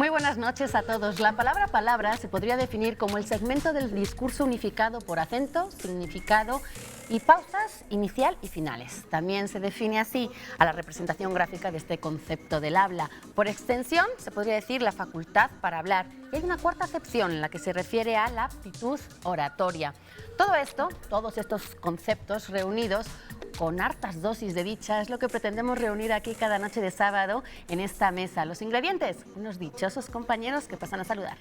Muy buenas noches a todos. La palabra palabra se podría definir como el segmento del discurso unificado por acento, significado y pausas inicial y finales. También se define así a la representación gráfica de este concepto del habla. Por extensión, se podría decir la facultad para hablar. Y hay una cuarta acepción en la que se refiere a la aptitud oratoria. Todo esto, todos estos conceptos reunidos con hartas dosis de dicha, es lo que pretendemos reunir aquí cada noche de sábado en esta mesa. Los ingredientes, unos dichosos compañeros que pasan a saludar.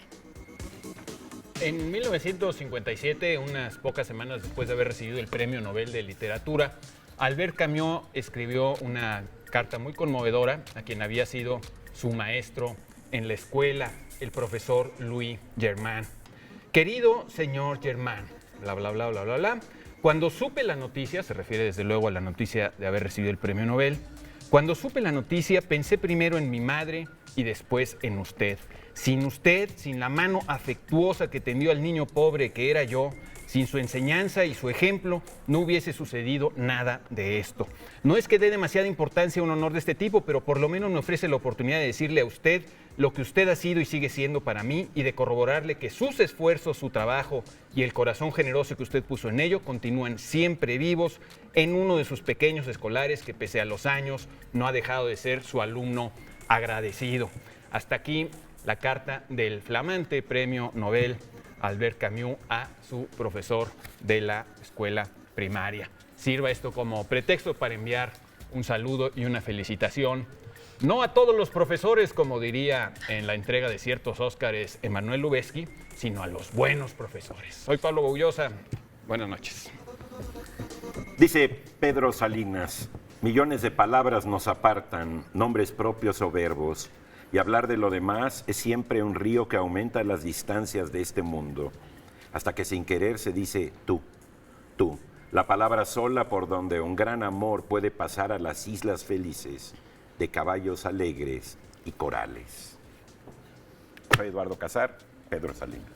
En 1957, unas pocas semanas después de haber recibido el Premio Nobel de Literatura, Albert Camus escribió una carta muy conmovedora a quien había sido su maestro en la escuela, el profesor Louis Germain. Querido señor Germain, bla, bla, bla, bla, bla, bla. Cuando supe la noticia, se refiere desde luego a la noticia de haber recibido el Premio Nobel, cuando supe la noticia pensé primero en mi madre y después en usted. Sin usted, sin la mano afectuosa que tendió al niño pobre que era yo, sin su enseñanza y su ejemplo, no hubiese sucedido nada de esto. No es que dé demasiada importancia a un honor de este tipo, pero por lo menos me ofrece la oportunidad de decirle a usted lo que usted ha sido y sigue siendo para mí y de corroborarle que sus esfuerzos, su trabajo y el corazón generoso que usted puso en ello continúan siempre vivos en uno de sus pequeños escolares que pese a los años no ha dejado de ser su alumno agradecido. Hasta aquí la carta del flamante Premio Nobel Albert Camus a su profesor de la escuela primaria. Sirva esto como pretexto para enviar un saludo y una felicitación, no a todos los profesores, como diría en la entrega de ciertos Óscares Emmanuel Lubezki, sino a los buenos profesores. Soy Pablo Boullosa. Buenas noches. Dice Pedro Salinas, millones de palabras nos apartan, nombres propios o verbos, y hablar de lo demás es siempre un río que aumenta las distancias de este mundo, hasta que sin querer se dice tú, la palabra sola por donde un gran amor puede pasar a las islas felices de caballos alegres y corales. Soy Eduardo Casar, Pedro Salinas.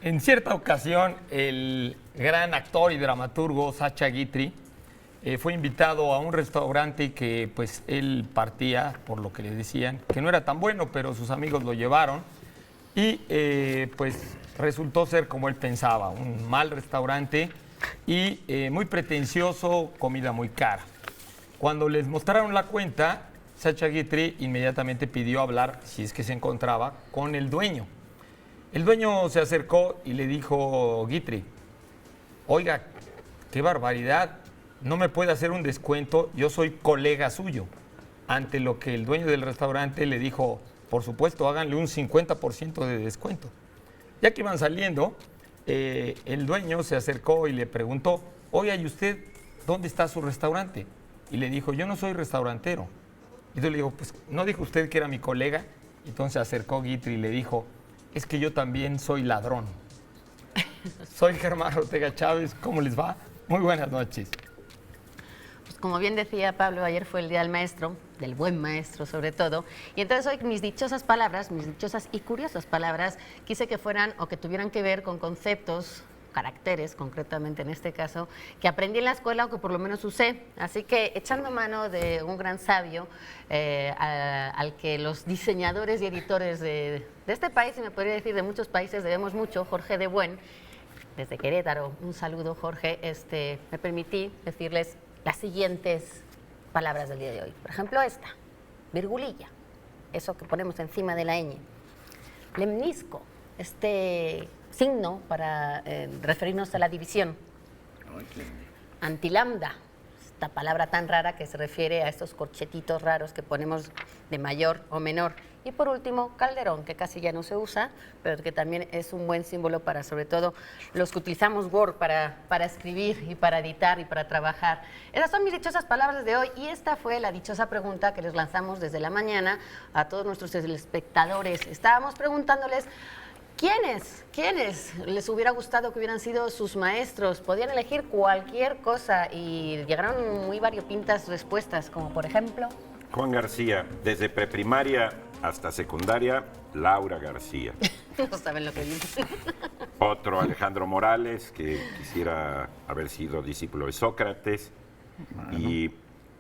En cierta ocasión, el gran actor y dramaturgo Sacha Guitry fue invitado a un restaurante que pues él partía, por lo que le decían, que no era tan bueno, pero sus amigos lo llevaron y pues resultó ser como él pensaba, un mal restaurante y muy pretencioso, comida muy cara. Cuando les mostraron la cuenta, Sacha Guitry inmediatamente pidió hablar, si es que se encontraba, con el dueño. El dueño se acercó y le dijo, Guitry, oiga, qué barbaridad, no me puede hacer un descuento, yo soy colega suyo. Ante lo que el dueño del restaurante le dijo, por supuesto, háganle un 50% de descuento. Ya que iban saliendo, el dueño se acercó y le preguntó, oiga, ¿y usted dónde está su restaurante? Y le dijo, yo no soy restaurantero. Y yo le digo, pues, ¿no dijo usted que era mi colega? Y entonces se acercó Guitry y le dijo, es que yo también soy ladrón. Soy Germán Ortega Chávez, ¿cómo les va? Muy buenas noches. Pues como bien decía Pablo, ayer fue el Día del Maestro, del buen maestro sobre todo, y entonces hoy mis dichosas palabras, mis dichosas y curiosas palabras, quise que fueran o que tuvieran que ver con conceptos, caracteres, concretamente en este caso, que aprendí en la escuela o que por lo menos usé. Así que echando mano de un gran sabio al que los diseñadores y editores de este país, y me podría decir de muchos países, debemos mucho, Jorge de Buen, desde Querétaro, un saludo Jorge, me permití decirles las siguientes palabras del día de hoy. Por ejemplo esta, virgulilla, eso que ponemos encima de la ñ. Lemnisco, signo para referirnos a la división. Antilambda, esta palabra tan rara que se refiere a estos corchetitos raros que ponemos de mayor o menor. Y por último, calderón, que casi ya no se usa, pero que también es un buen símbolo para, sobre todo, los que utilizamos Word para escribir y para editar y para trabajar. Esas son mis dichosas palabras de hoy y esta fue la dichosa pregunta que les lanzamos desde la mañana a todos nuestros espectadores. Estábamos preguntándoles ¿quiénes les hubiera gustado que hubieran sido sus maestros? Podían elegir cualquier cosa y llegaron muy variopintas respuestas, como por ejemplo... Juan García, desde preprimaria hasta secundaria, Laura García. No saben lo que dicen. Otro, Alejandro Morales, que quisiera haber sido discípulo de Sócrates. Y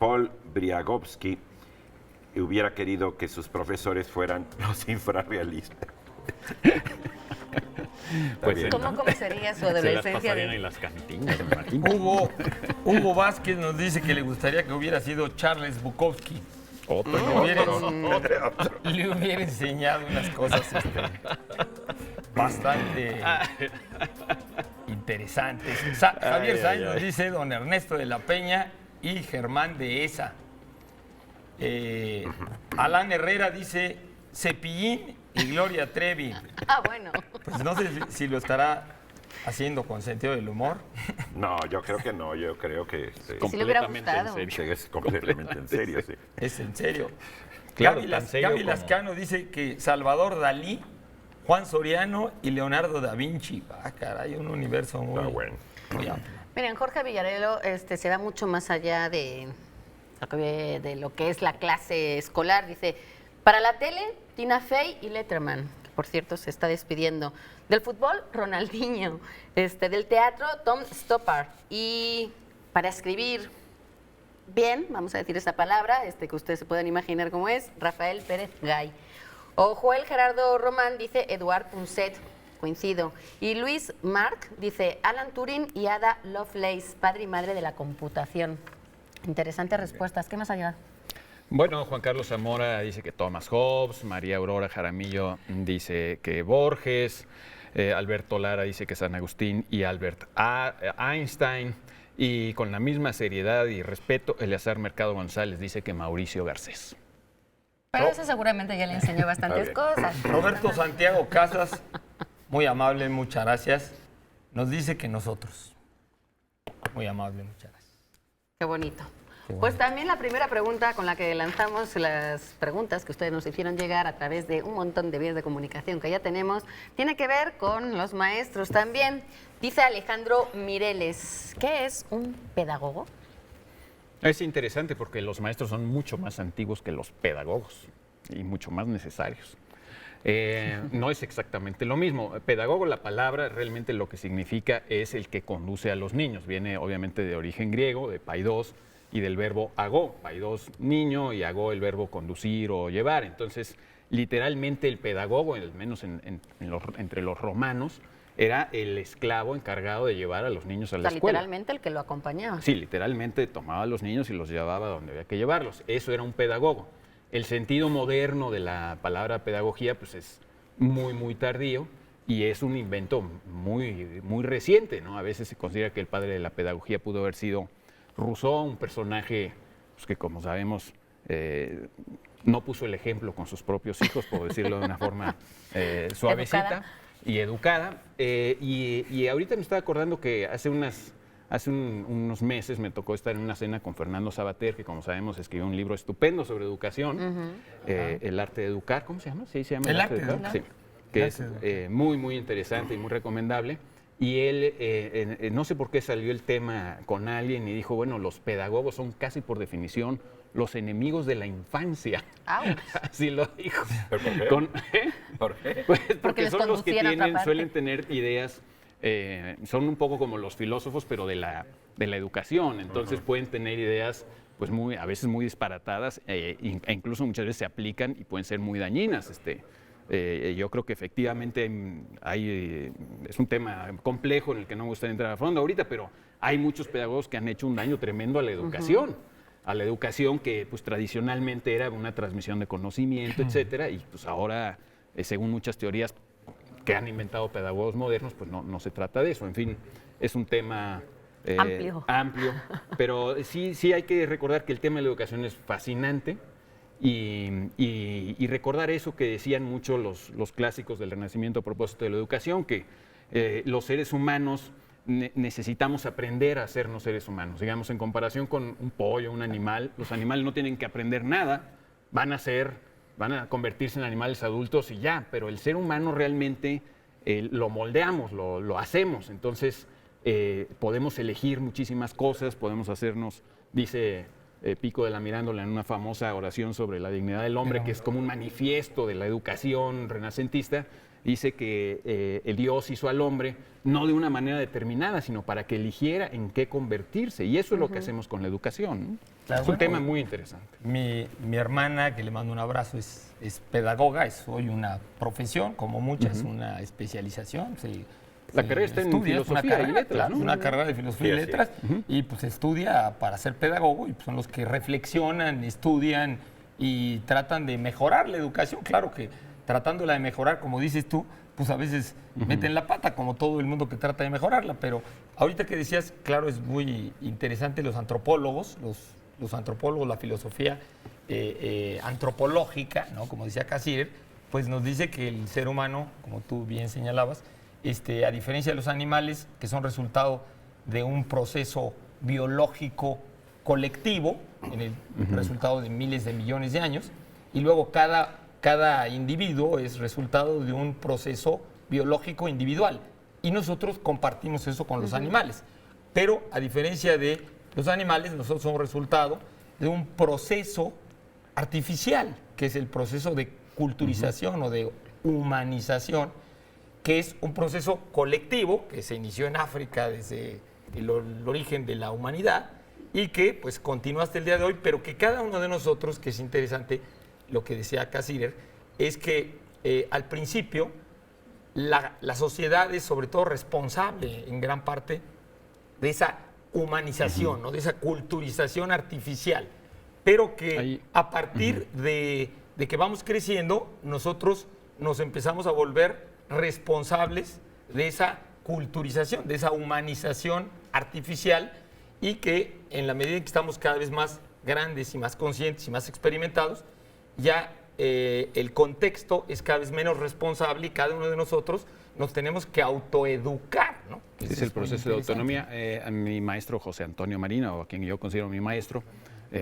Paul Briagovsky, hubiera querido que sus profesores fueran los infrarrealistas. Pues bien, ¿Cómo sería su se las adolescencia? pasarían en las cantinas, me imagino. Hugo Vázquez nos dice que le gustaría que hubiera sido Charles Bukowski. Otro, Le hubiera enseñado unas cosas bastante interesantes. Javier Sainz nos dice don Ernesto de la Peña y Germán de Esa. Alan Herrera dice Cepillín y Gloria Trevi. Ah, bueno. Pues no sé si lo estará haciendo con sentido del humor. No, yo creo que no, yo creo que Sí le hubiera completamente gustado. en serio. es completamente en serio, sí. Es en serio. Claro, Gaby tan serio Gaby como- Lascano dice que Salvador Dalí, Juan Soriano y Leonardo da Vinci. Ah, caray, un universo muy, Está bueno. muy amplio. Miren, Jorge Villarelo se va mucho más allá de lo que es la clase escolar. Dice, para la tele, Tina Fey y Letterman, que por cierto se está despidiendo. Del fútbol, Ronaldinho. Del teatro, Tom Stoppard. Y para escribir bien, vamos a decir esa palabra, que ustedes se pueden imaginar cómo es, Rafael Pérez Gay. O Joel Gerardo Román dice Eduard Punset, coincido. Y Luis Marc dice Alan Turing y Ada Lovelace, padre y madre de la computación. Interesantes respuestas. ¿Qué más allá? Bueno, Juan Carlos Zamora dice que Thomas Hobbes, María Aurora Jaramillo dice que Borges, Alberto Lara dice que San Agustín y Albert Einstein, y con la misma seriedad y respeto, Eleazar Mercado González dice que Mauricio Garcés. Pero eso seguramente ya le enseñó bastantes cosas. Roberto Santiago Casas, muy amable, muchas gracias. Nos dice que nosotros. Muy amable, muchas gracias. Qué bonito. Pues también la primera pregunta con la que lanzamos las preguntas que ustedes nos hicieron llegar a través de un montón de vías de comunicación que ya tenemos, tiene que ver con los maestros también. Dice Alejandro Mireles, ¿qué es un pedagogo? Es interesante porque los maestros son mucho más antiguos que los pedagogos y mucho más necesarios. No es exactamente lo mismo. Pedagogo, la palabra realmente lo que significa es el que conduce a los niños. Viene obviamente de origen griego, de paidos, y del verbo agó, paidos niño y agó el verbo conducir o llevar. Entonces, literalmente el pedagogo, al menos entre los romanos, era el esclavo encargado de llevar a los niños a la escuela. Literalmente el que lo acompañaba. Sí, literalmente tomaba a los niños y los llevaba donde había que llevarlos. Eso era un pedagogo. El sentido moderno de la palabra pedagogía pues es muy tardío y es un invento muy reciente, ¿no? A veces se considera que el padre de la pedagogía pudo haber sido Rousseau, un personaje pues, que, como sabemos, no puso el ejemplo con sus propios hijos, por decirlo de una forma suavecita y educada. Y ahorita me estaba acordando que hace unos meses me tocó estar en una cena con Fernando Sabater, que como sabemos escribió un libro estupendo sobre educación, El arte de educar. ¿Cómo se llama? Sí, se llama El arte de educar. Sí, que es muy interesante y muy recomendable. Y él, no sé por qué salió el tema con alguien y dijo, bueno, los pedagogos son casi por definición los enemigos de la infancia. ¡Auch! Así lo dijo. ¿Pero por qué? ¿Por qué? Pues Porque porque les son los que conducían a otra parte. suelen tener ideas, son un poco como los filósofos, pero de la educación. Entonces pueden tener ideas pues a veces muy disparatadas e incluso muchas veces se aplican y pueden ser muy dañinas. Yo creo que efectivamente es un tema complejo en el que no me gustaría entrar a fondo ahorita, pero hay muchos pedagogos que han hecho un daño tremendo a la educación. A la educación que pues tradicionalmente era una transmisión de conocimiento, etcétera, y pues ahora, según muchas teorías que han inventado pedagogos modernos, pues no se trata de eso. En fin, es un tema amplio, pero sí hay que recordar que el tema de la educación es fascinante y recordar eso que decían mucho los clásicos del Renacimiento a propósito de la educación, que los seres humanos necesitamos aprender a sernos seres humanos. Digamos, en comparación con un pollo, un animal, los animales no tienen que aprender nada, van a convertirse en animales adultos y ya, pero el ser humano realmente lo moldeamos, lo hacemos. Entonces, podemos elegir muchísimas cosas, podemos hacernos, dice Pico de la Mirandola en una famosa oración sobre la dignidad del hombre, que es como un manifiesto de la educación renacentista, dice que el Dios hizo al hombre no de una manera determinada, sino para que eligiera en qué convertirse. Y eso es lo que hacemos con la educación, ¿no? Claro, Es un bueno, tema muy interesante. Mi hermana, que le mando un abrazo, es pedagoga, es hoy una profesión, como muchas, una especialización. La carrera está en estudia, es filosofía y letras, claro, ¿no? es una carrera de filosofía y Sí, así letras, y pues estudia para ser pedagogo, y pues son los que reflexionan, estudian y tratan de mejorar la educación. Claro que tratándola de mejorar, como dices tú, pues a veces meten la pata, como todo el mundo que trata de mejorarla, pero ahorita que decías, claro, es muy interesante los antropólogos, los antropólogos, la filosofía antropológica, ¿no? Como decía Cassirer, pues nos dice que el ser humano, como tú bien señalabas, a diferencia de los animales, que son resultado de un proceso biológico colectivo, en el resultado de miles de millones de años, y luego cada individuo es resultado de un proceso biológico individual. Y nosotros compartimos eso con los animales. Pero a diferencia de los animales, nosotros somos resultado de un proceso artificial, que es el proceso de culturización o de humanización, que es un proceso colectivo que se inició en África desde el origen de la humanidad y que pues continúa hasta el día de hoy, pero que cada uno de nosotros, que es interesante lo que decía Cassirer, es que al principio la sociedad es sobre todo responsable en gran parte de esa humanización, ¿no? De esa culturización artificial, pero que Ahí, a partir de que vamos creciendo, nosotros nos empezamos a volver responsables de esa culturización, de esa humanización artificial, y que en la medida en que estamos cada vez más grandes y más conscientes y más experimentados, ya el contexto es cada vez menos responsable y cada uno de nosotros nos tenemos que autoeducar, ¿no? Es el proceso de autonomía. A mi maestro José Antonio Marina, o a quien yo considero mi maestro,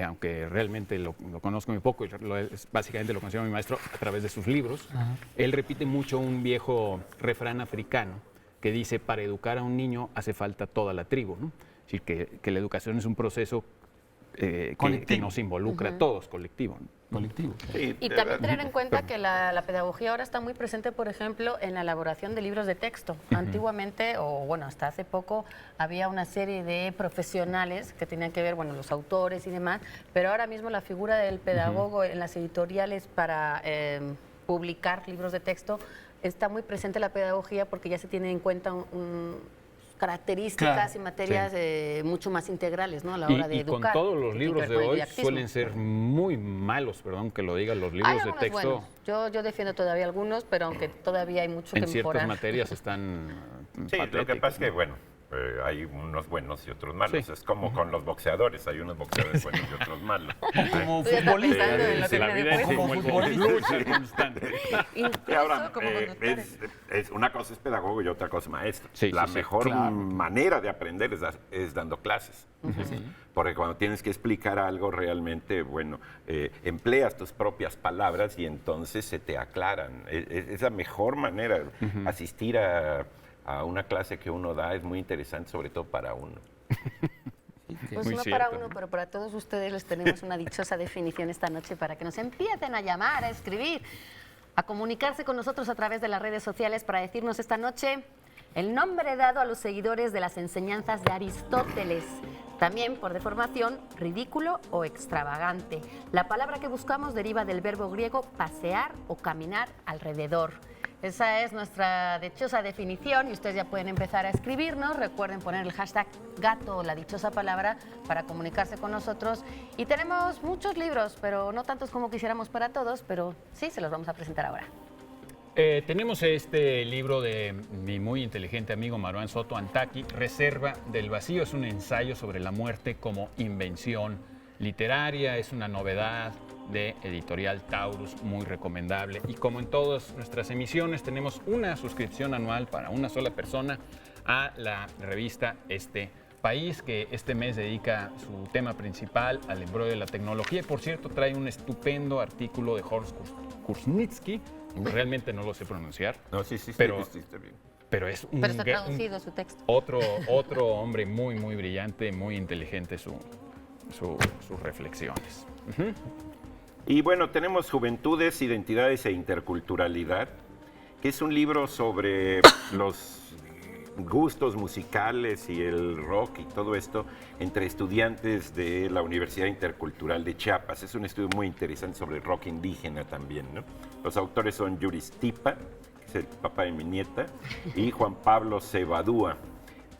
aunque realmente lo conozco muy poco, y básicamente lo considero mi maestro a través de sus libros, él repite mucho un viejo refrán africano que dice: para educar a un niño hace falta toda la tribu, ¿no? Es decir, que la educación es un proceso que nos involucra a todos, colectivo, ¿no? Colectivo. Sí, Y también tener en cuenta que la pedagogía ahora está muy presente, por ejemplo, en la elaboración de libros de texto. Antiguamente, o bueno, hasta hace poco, había una serie de profesionales que tenían que ver, bueno, los autores y demás, pero ahora mismo la figura del pedagogo en las editoriales para publicar libros de texto, está muy presente la pedagogía porque ya se tiene en cuenta características Claro, y materias mucho más integrales, ¿no? A la hora de Y educar. con todos los que libros tiene que de ver con el hoy didactismo. suelen ser muy malos, perdón que lo diga, los Hay libros de algunos texto. buenos. Yo defiendo todavía algunos, pero aunque todavía hay mucho En que ciertas mejorar. materias están Sí, lo que patéticos, pasa es que, ¿no? bueno, hay unos buenos y otros malos. Sí. Es como con los boxeadores, hay unos boxeadores buenos y otros malos. Como Tú ya estás futbolista. pensando en lo que la viene vida es después. como el futbolista. lucha constante. Incluso Y ahora, como conductores. una cosa es pedagogo y otra cosa es maestro. Sí, La sí, sí, mejor claro. manera de aprender es dando clases. Porque cuando tienes que explicar algo realmente, bueno, empleas tus propias palabras y entonces se te aclaran. Es la mejor manera. Asistir a una clase que uno da es muy interesante, sobre todo para uno. Pues Muy no cierto. para uno, pero para todos ustedes les tenemos una dichosa definición esta noche para que nos empiecen a llamar, a escribir, a comunicarse con nosotros a través de las redes sociales para decirnos esta noche el nombre dado a los seguidores de las enseñanzas de Aristóteles. También, por deformación, ridículo o extravagante. La palabra que buscamos deriva del verbo griego pasear o caminar alrededor. Esa es nuestra dichosa definición y ustedes ya pueden empezar a escribirnos. Recuerden poner el hashtag gato o la dichosa palabra para comunicarse con nosotros. Y tenemos muchos libros, pero no tantos como quisiéramos para todos, pero sí, se los vamos a presentar ahora. Tenemos este libro de mi muy inteligente amigo Maruán Soto Antaki, Reserva del Vacío. Es un ensayo sobre la muerte como invención literaria. Es una novedad de Editorial Taurus, muy recomendable. Y como en todas nuestras emisiones, tenemos una suscripción anual para una sola persona a la revista Este País, que este mes dedica su tema principal al embrollo de la tecnología. Y por cierto, trae un estupendo artículo de Horst Kuznitsky. Realmente no lo sé pronunciar. No, sí, Pero- está bien. Pero es un, Pero está traducido su texto. otro hombre muy, muy brillante, muy inteligente sus reflexiones. Y bueno, tenemos Juventudes, Identidades e Interculturalidad, que es un libro sobre los gustos musicales y el rock y todo esto entre estudiantes de la Universidad Intercultural de Chiapas. Es un estudio muy interesante sobre el rock indígena también, ¿no? Los autores son Yuris Tipa, que es el papá de mi nieta, y Juan Pablo Cebadúa.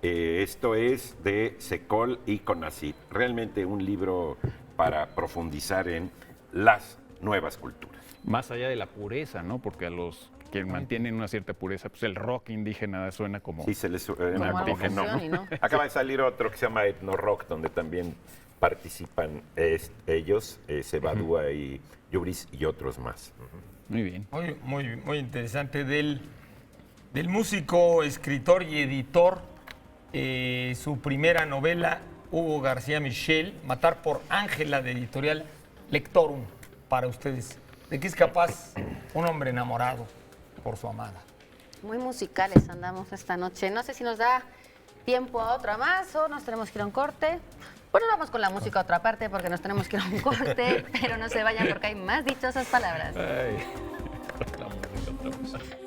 Esto es de Secol y Conacit. Realmente un libro para profundizar en las nuevas culturas. Más allá de la pureza, ¿no? Porque a los que mantienen una cierta pureza, pues el rock indígena suena como... Sí, se les Como como que no. fusión, ¿no? Acaba de salir otro que se llama Etno Rock, donde también participan ellos, Cebadúa y Yuris y otros más. Muy bien. Muy interesante. Del músico, escritor y editor, su primera novela, Hugo García Michel, Matar por Ángela, de editorial Lectorum, para ustedes. ¿De qué es capaz un hombre enamorado por su amada? Muy musicales andamos esta noche. No sé si nos da tiempo a otra más o nos tenemos que ir a un corte. Bueno, vamos con la música a otra parte porque nos tenemos que ir a un corte, pero no se vayan porque hay más dichosas palabras. Ay, la música otra vez.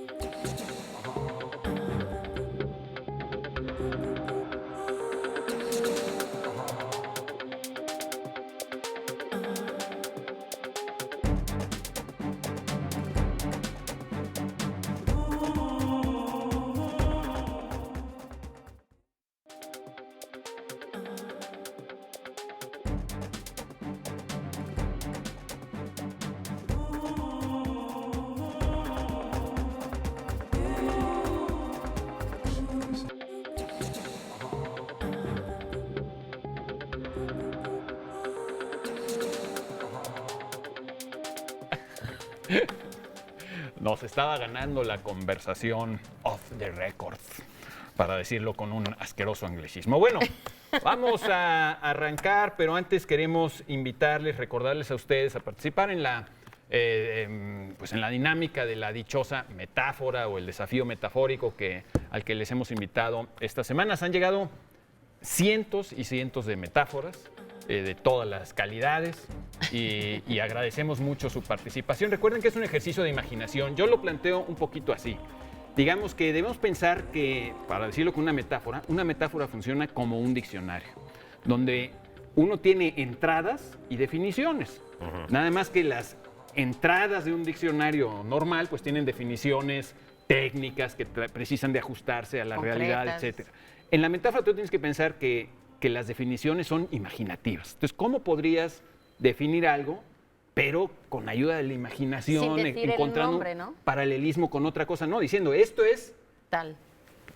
Nos estaba ganando la conversación off the record, para decirlo con un asqueroso anglicismo. Bueno, vamos a arrancar, pero antes queremos invitarles, recordarles a ustedes a participar en la, pues en la dinámica de la dichosa metáfora o el desafío metafórico al que les hemos invitado estas semanas. Han llegado cientos y cientos de metáforas de todas las calidades y agradecemos mucho su participación. Recuerden que es un ejercicio de imaginación. Yo lo planteo un poquito así. Digamos que debemos pensar que, para decirlo con una metáfora funciona como un diccionario, donde uno tiene entradas y definiciones. Nada más que las entradas de un diccionario normal pues tienen definiciones técnicas que precisan de ajustarse a la realidad, etc. En la metáfora tú tienes que pensar que las definiciones son imaginativas. Entonces, ¿cómo podrías definir algo, pero con ayuda de la imaginación, encontrando nombre, ¿no? paralelismo con otra cosa? No, diciendo, esto es Tal.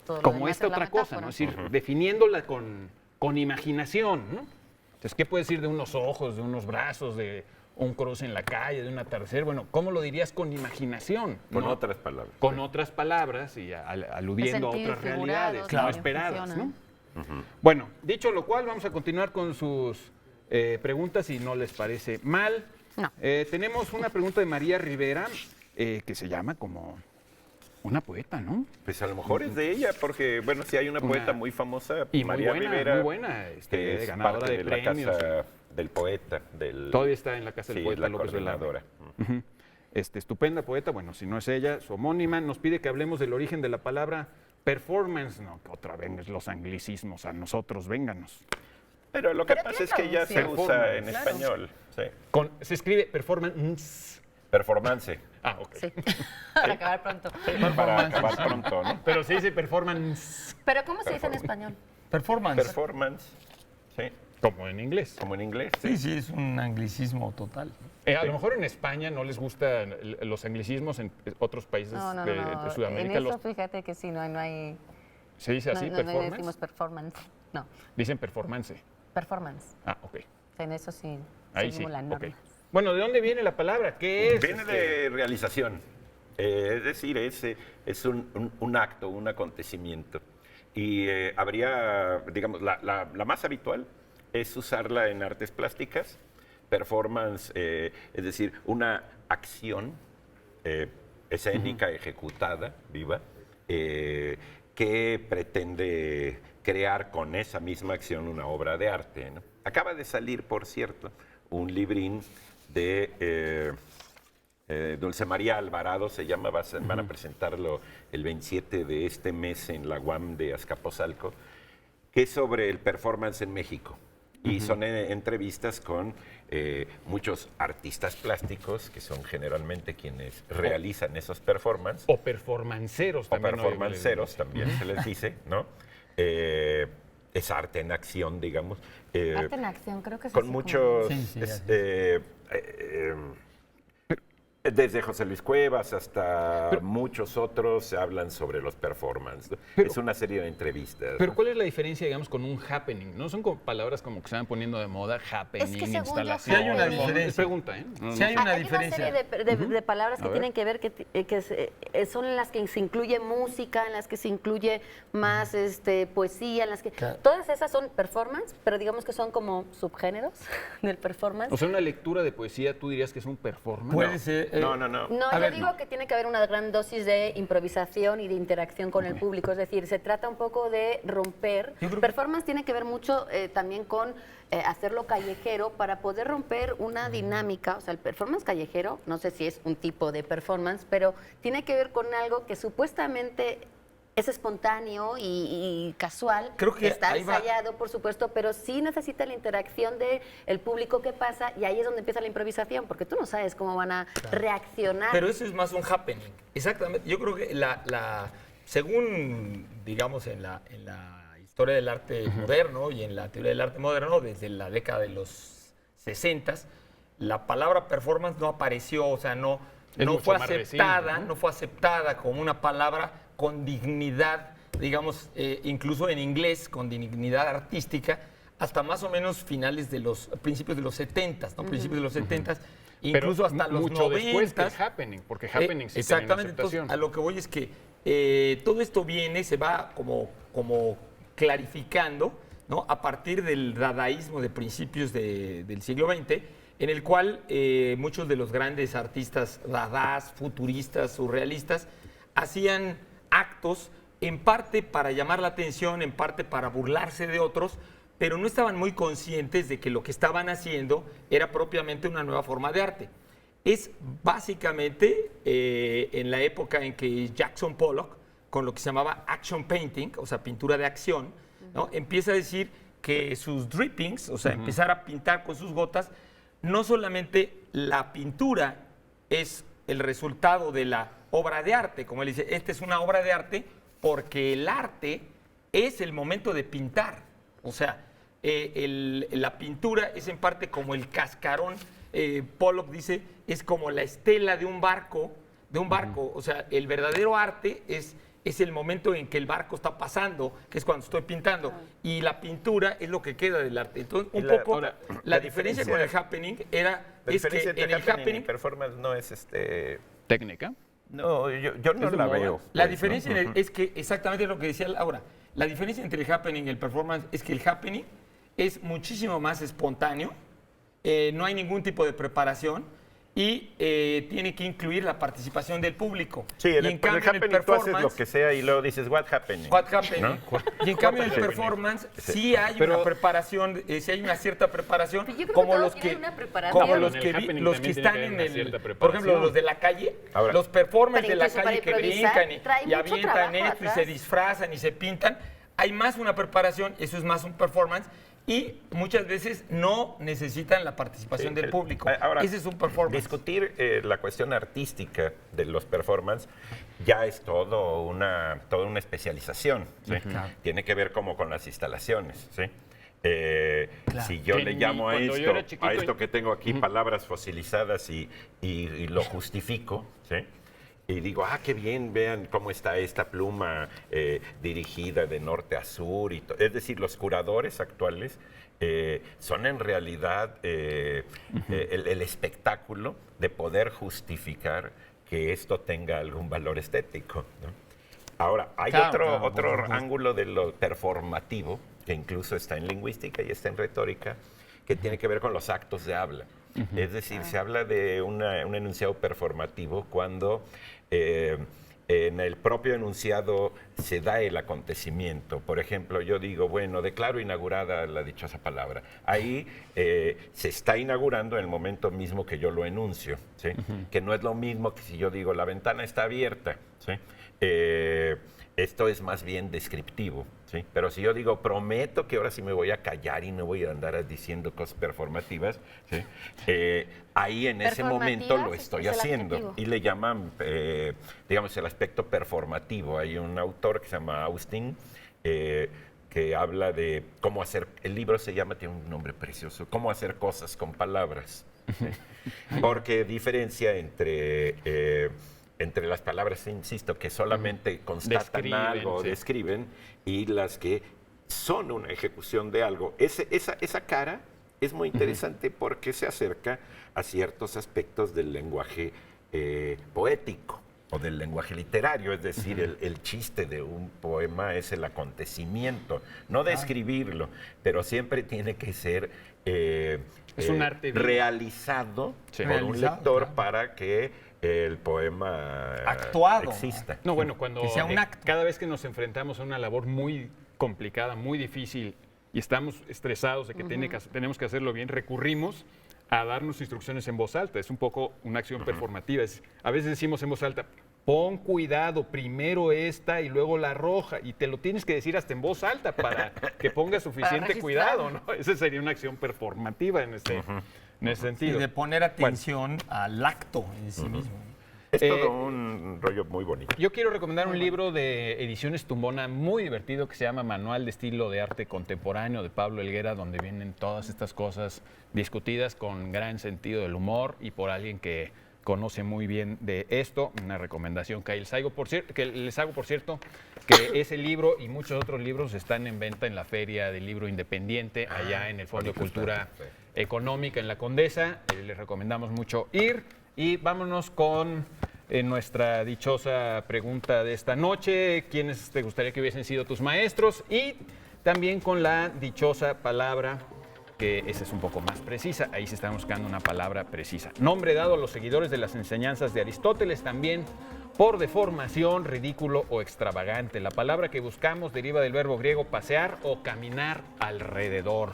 Todo como esta otra cosa, ¿no? Es decir, definiéndola con imaginación, ¿no? Entonces, ¿qué puedes decir de unos ojos, de unos brazos, de un cruce en la calle, de un atardecer? Bueno, ¿cómo lo dirías con imaginación? Con ¿no? otras palabras. Con otras palabras y aludiendo a otras realidades no esperadas, ¿no? Bueno, dicho lo cual, vamos a continuar con sus preguntas, si no les parece mal. No. Tenemos una pregunta de María Rivera, que se llama como una poeta, ¿no? Pues a lo mejor es de ella, porque, bueno, sí hay una poeta muy famosa, y María Rivera. muy buena, que es ganadora parte de la premios. casa del poeta. Todavía está en la casa del Sí, poeta la López Velarde. coordinadora. Estupenda poeta, bueno, si no es ella, su homónima, nos pide que hablemos del origen de la palabra performance. No, que otra vez los anglicismos a nosotros, vénganos. Pero lo que pasa es que ya se usa en Claro. español. Sí. Se escribe performance. Performance. Ah, ok. Sí, para acabar pronto. Para acabar pronto, ¿no? Pero se dice performance Pero ¿cómo se dice en español? Performance. Performance. Sí. como en inglés. Como en inglés. Sí, es un anglicismo total. A lo mejor en España no les gustan los anglicismos, en otros países de Sudamérica. En eso fíjate que sí, no hay... ¿Se dice así, no performance? decimos performance, no. Dicen performance. Performance. Ah, ok. O sea, en eso sí Ahí sí, seguimos la norma. ok. Bueno, ¿de dónde viene la palabra? ¿Qué es? Viene de realización. Es decir, es un acto, un acontecimiento. Y habría, digamos, la más habitual es usarla en artes plásticas, performance, es decir, una acción escénica, ejecutada, viva, que pretende crear con esa misma acción una obra de arte, ¿no? Acaba de salir, por cierto, un librín de Dulce María Alvarado, se llama, van a presentarlo el 27 de este mes en la UAM de Azcapotzalco, que es sobre el performance en México. Y son entrevistas con muchos artistas plásticos, que son generalmente quienes realizan esos performances. O performanceros O también. performanceros también se les dice, ¿no? Es arte en acción, digamos. Arte en acción, creo que es Con así muchos... Sí, así desde José Luis Cuevas hasta muchos otros se hablan sobre los performances. Es una serie de entrevistas. Pero ¿no? ¿cuál es la diferencia, digamos, con un happening? ¿No? Son como palabras como que se van poniendo de moda, happening, Es que según yo, instalación. Sí hay una performance. diferencia. Es pregunta, ¿eh? No, Sí hay no. una Hay diferencia. una serie de palabras A que ver. tienen que ver, son las que se incluye música, en las que se incluye más poesía, en las que... Claro. Todas esas son performance, pero digamos que son como subgéneros del performance. O sea, una lectura de poesía, ¿tú dirías que es un performance? Puede ser. No. No, A yo ver, digo que tiene que haber una gran dosis de improvisación y de interacción con el público. Es decir, se trata un poco de romper. Yo creo- Performance tiene que ver mucho también con hacerlo callejero para poder romper una dinámica. O sea, el performance callejero, no sé si es un tipo de performance, pero tiene que ver con algo que supuestamente es espontáneo y casual. Creo que está ahí va. ensayado, por supuesto, pero sí necesita la interacción del público que pasa y ahí es donde empieza la improvisación, porque tú no sabes cómo van a reaccionar. Pero eso es más un happening. Exactamente. Yo creo que según, digamos, en la historia del arte moderno y en la teoría del arte moderno, desde la década de los 60, la palabra performance no apareció, o sea, no mucho fue más aceptada, reciente, ¿no? no fue aceptada como una palabra con dignidad, digamos, incluso en inglés, con dignidad artística, hasta más o menos principios de los 70, ¿no? Principios de los 70, Pero incluso hasta los mucho después que 90. el happening, porque happening sí Exactamente, tiene aceptación. entonces, a lo que voy es que todo esto se va como clarificando, ¿no? A partir del dadaísmo de principios del siglo XX, en el cual muchos de los grandes artistas dadás, futuristas, surrealistas, hacían actos en parte para llamar la atención, en parte para burlarse de otros, pero no estaban muy conscientes de que lo que estaban haciendo era propiamente una nueva forma de arte. Es básicamente en la época en que Jackson Pollock, con lo que se llamaba action painting, o sea, pintura de acción, ¿no? Empieza a decir que sus drippings, o sea, empezar a pintar con sus gotas, no solamente la pintura es el resultado de la obra de arte, como él dice, esta es una obra de arte porque el arte es el momento de pintar, o sea, la pintura es en parte como el cascarón, Pollock dice, es como la estela de un barco, o sea, el verdadero arte es el momento en que el barco está pasando, que es cuando estoy pintando, y la pintura es lo que queda del arte. Entonces, un poco la diferencia con el happening es que en el happening performance no es ¿Técnica? No, yo no Es de la moda. veo. la pues, diferencia ¿no? es que, exactamente lo que decía Laura, la diferencia entre el happening y el performance es que el happening es muchísimo más espontáneo, no hay ningún tipo de preparación y tiene que incluir la participación del público. Sí, y en el happening tú haces lo que sea y luego dices, what happening? What happening. ¿No? Y en cambio en el happening. performance sí hay una preparación, sí hay una cierta preparación, Pero yo creo como que los todos que tienen una preparación. como Pero los en que el happening los también que tiene están que haber en una el, cierta por preparación. ejemplo, los de la calle, Ahora, los performers pero de la incluso para calle que improvisar, brincan trae y mucho avientan trabajo esto y se atrás. disfrazan y se pintan, hay más una preparación, eso es más un performance. Y muchas veces no necesitan la participación del público. Ahora, Ese es un performance. Discutir la cuestión artística de los performance ya es toda una especialización. ¿sí? Claro. Tiene que ver como con las instalaciones. ¿sí? Si yo Que le llamo a cuando yo esto, era chiquito, que tengo aquí, palabras fosilizadas y lo justifico, ¿sí? Y digo, qué bien, vean cómo está esta pluma dirigida de norte a sur. Es decir, los curadores actuales son en realidad el espectáculo de poder justificar que esto tenga algún valor estético, ¿no? Ahora, hay Claro, otro ángulo de lo performativo, que incluso está en lingüística y está en retórica, que tiene que ver con los actos de habla. Es decir, se habla de un enunciado performativo cuando en el propio enunciado se da el acontecimiento. Por ejemplo, yo digo, bueno, declaro inaugurada la dichosa palabra. Ahí se está inaugurando en el momento mismo que yo lo enuncio, ¿sí? Que no es lo mismo que si yo digo, la ventana está abierta, ¿sí? Esto es más bien descriptivo, ¿sí? Pero si yo digo, prometo que ahora sí me voy a callar y no voy a andar diciendo cosas performativas, ¿sí? Ahí en ese momento lo estoy haciendo. Y le llaman, digamos, el aspecto performativo. Hay un autor que se llama Austin, que habla de cómo hacer, el libro se llama, tiene un nombre precioso, cómo hacer cosas con palabras. ¿Sí? Porque diferencia entre las palabras, insisto, que solamente constatan algo, describen, y las que son una ejecución de algo. Esa cara es muy interesante porque se acerca a ciertos aspectos del lenguaje poético o del lenguaje literario, es decir, el chiste de un poema es el acontecimiento, no describirlo, pero siempre tiene que ser es un arte realizado por un lector para que el poema actuado exista. No, bueno, cuando que sea un acto. Cada vez que nos enfrentamos a una labor muy complicada, muy difícil y estamos estresados de que tenemos que hacerlo bien, recurrimos a darnos instrucciones en voz alta. Es un poco una acción performativa. A veces decimos en voz alta, pon cuidado, primero esta y luego la roja, y te lo tienes que decir hasta en voz alta para que pongas suficiente cuidado, ¿no? Esa sería una acción performativa en ese sentido. Y de poner atención al acto en sí mismo. Es todo un rollo muy bonito. Yo quiero recomendar un libro de Ediciones Tumbona muy divertido que se llama Manual de Estilo de Arte Contemporáneo de Pablo Helguera, donde vienen todas estas cosas discutidas con gran sentido del humor y por alguien que conoce muy bien de esto. Una recomendación que les hago, por cierto, que ese libro y muchos otros libros están en venta en la Feria del Libro Independiente, allá en el Fondo de Cultura Económica en La Condesa. Les recomendamos mucho ir. Y vámonos con nuestra dichosa pregunta de esta noche. ¿Quiénes te gustaría que hubiesen sido tus maestros? Y también con la dichosa palabra, que esa es un poco más precisa. Ahí se está buscando una palabra precisa. Nombre dado a los seguidores de las enseñanzas de Aristóteles, también por deformación, ridículo o extravagante. La palabra que buscamos deriva del verbo griego pasear o caminar alrededor.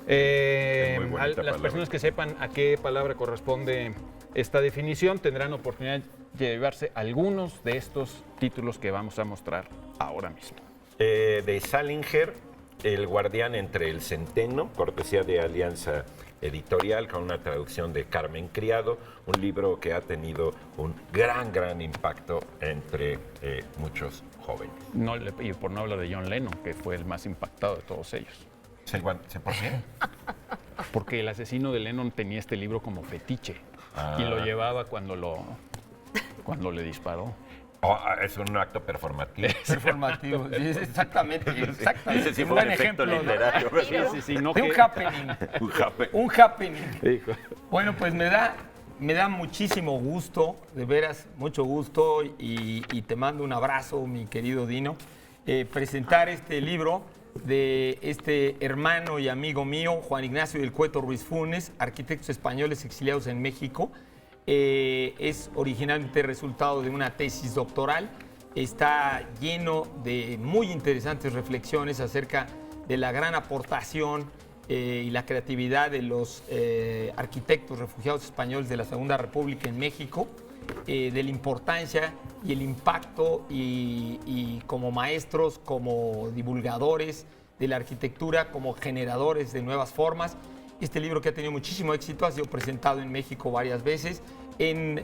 Las personas que sepan a qué palabra corresponde esta definición tendrán oportunidad de llevarse algunos de estos títulos que vamos a mostrar ahora mismo. De Salinger, El guardián entre el centeno, cortesía de Alianza Editorial, con una traducción de Carmen Criado, un libro que ha tenido un gran impacto entre muchos jóvenes. Y por no hablar de John Lennon, que fue el más impactado de todos ellos. ¿Por qué? Porque el asesino de Lennon tenía este libro como fetiche y lo llevaba cuando le disparó. Es un acto performativo. Performativo, sí, exactamente. Ese sí fue un efecto literario. Un happening. Un happening. Bueno, pues me da muchísimo gusto, de veras, mucho gusto, y te mando un abrazo, mi querido Dino, presentar este libro de este hermano y amigo mío, Juan Ignacio del Cueto Ruiz Funes, arquitectos españoles exiliados en México. Es originalmente resultado de una tesis doctoral. Está lleno de muy interesantes reflexiones acerca de la gran aportación y la creatividad de los arquitectos refugiados españoles de la Segunda República en México, de la importancia y el impacto y como maestros, como divulgadores de la arquitectura, como generadores de nuevas formas. Este libro, que ha tenido muchísimo éxito, ha sido presentado en México varias veces,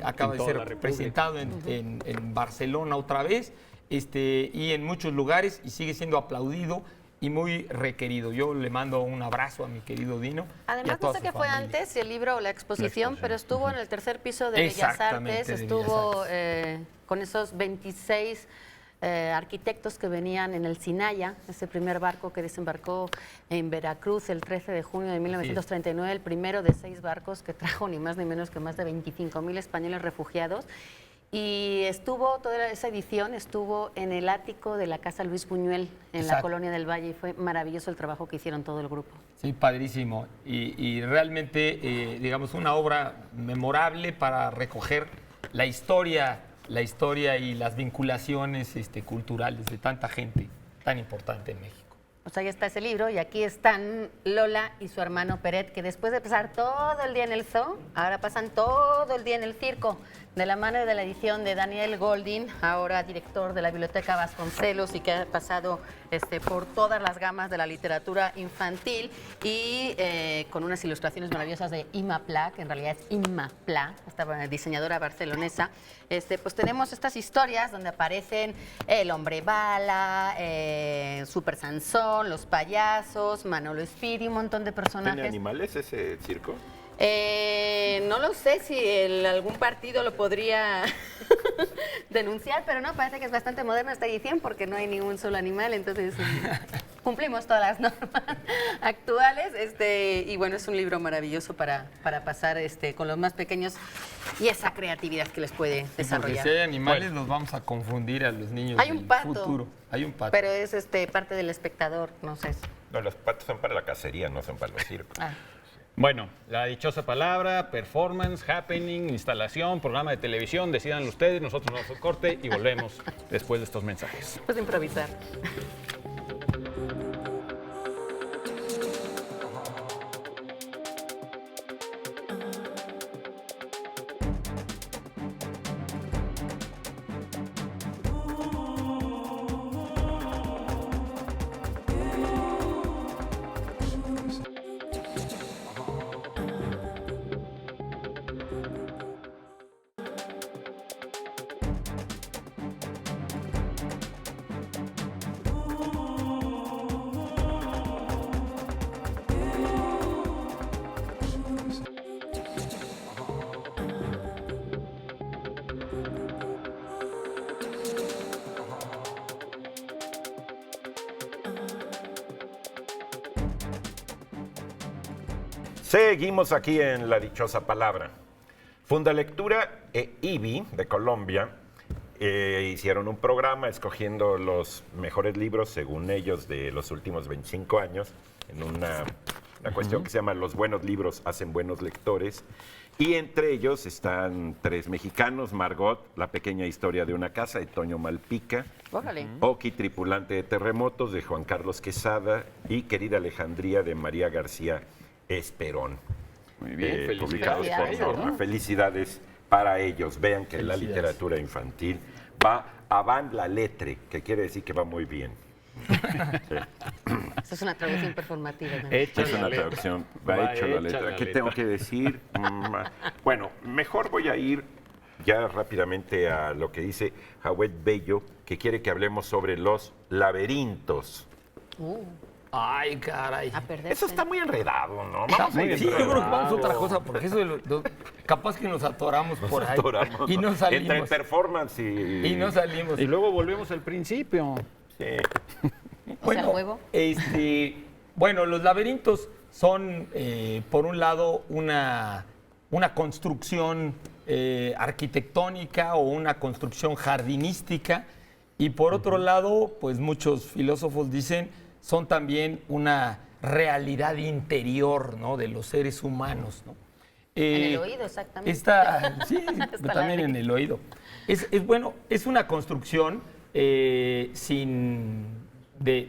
acaba de ser presentado en Barcelona otra vez, y en muchos lugares, y sigue siendo aplaudido y muy requerido. Yo le mando un abrazo a mi querido Dino. Además, no sé qué fue antes, si el libro o la exposición, pero estuvo en el tercer piso de Bellas Artes, estuvo con esos 26 arquitectos que venían en el Sinaya, ese primer barco que desembarcó en Veracruz el 13 de junio de 1939, el primero de 6 barcos que trajo ni más ni menos que más de 25,000 españoles refugiados. Y estuvo, toda esa edición estuvo en el ático de la Casa Luis Buñuel, en la Colonia del Valle, y fue maravilloso el trabajo que hicieron todo el grupo. Sí, padrísimo. Y realmente, digamos, una obra memorable para recoger la historia la historia y las vinculaciones culturales de tanta gente tan importante en México. Pues ahí está ese libro y aquí están Lola y su hermano Peret, que después de pasar todo el día en el zoo, ahora pasan todo el día en el circo, de la mano de la edición de Daniel Goldin, ahora director de la Biblioteca Vasconcelos y que ha pasado por todas las gamas de la literatura infantil y con unas ilustraciones maravillosas de Ima Pla, que en realidad es Inma Pla, esta diseñadora barcelonesa. Pues tenemos estas historias donde aparecen el hombre bala, Super Sansón, los payasos, Manolo Espiri, un montón de personajes. ¿Tiene animales ese circo? No lo sé si algún partido lo podría denunciar, pero no, parece que es bastante moderna esta edición porque no hay ningún solo animal, entonces cumplimos todas las normas actuales. Y bueno, es un libro maravilloso para pasar con los más pequeños y esa creatividad que les puede desarrollar. Porque si hay animales los vamos a confundir a los niños Hay un del pato, futuro. Hay un pato. pero es parte del espectador, no sé. No, los patos son para la cacería, no son para los circos. Ah. Bueno, la dichosa palabra, performance, happening, instalación, programa de televisión, decidan ustedes, nosotros nos damos un corte y volvemos después de estos mensajes. Pues improvisar. Seguimos aquí en La Dichosa Palabra. Fundalectura e IBI de Colombia hicieron un programa escogiendo los mejores libros, según ellos, de los últimos 25 años, en una cuestión que se llama Los buenos libros hacen buenos lectores. Y entre ellos están 3 mexicanos: Margot, La pequeña historia de una casa, de Toño Malpica; Órale. Oki, tripulante de terremotos, de Juan Carlos Quesada; y Querida Alejandría, de María García Esperón. Muy bien, Publicados por felicidades. Norma. Felicidades para ellos. Vean que la literatura infantil va avant la lettre, que quiere decir que va muy bien. Eso es una traducción performativa. ¿no? Echa Es la una letra. traducción, Va va hecho la hecha letra. la ¿Qué letra. tengo que decir? Bueno, mejor voy a ir ya rápidamente a lo que dice Jawet Bello, que quiere que hablemos sobre los laberintos. Ay, caray. A perderse. Eso está muy enredado, ¿no? Está Vamos a muy- ir sí, yo creo que vamos a enredado. otra cosa, porque eso capaz que nos atoramos por ahí Atoramos. y no Entre el salimos. performance Y no salimos. Y luego volvemos al principio. Sí. O sea, el huevo. Bueno, los laberintos son, por un lado, una construcción arquitectónica o una construcción jardinística, y por otro lado, pues muchos filósofos dicen, son también una realidad interior, ¿no?, de los seres humanos, ¿no? En el oído, exactamente. Sí, Está la también en el oído. Bueno, es una construcción de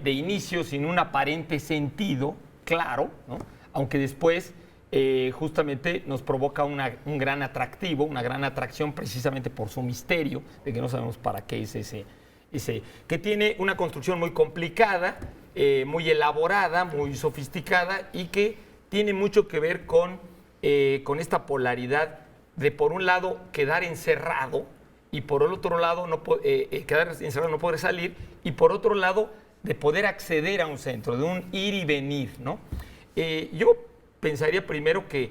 inicio, sin un aparente sentido claro, ¿no? Aunque después justamente nos provoca un gran atractivo, una gran atracción precisamente por su misterio, de que no sabemos para qué es ese que tiene una construcción muy complicada, muy elaborada, muy sofisticada, y que tiene mucho que ver con esta polaridad de, por un lado, quedar encerrado, y por el otro lado, quedar encerrado, no poder salir, y por otro lado, de poder acceder a un centro, de un ir y venir, ¿no? Yo pensaría primero que,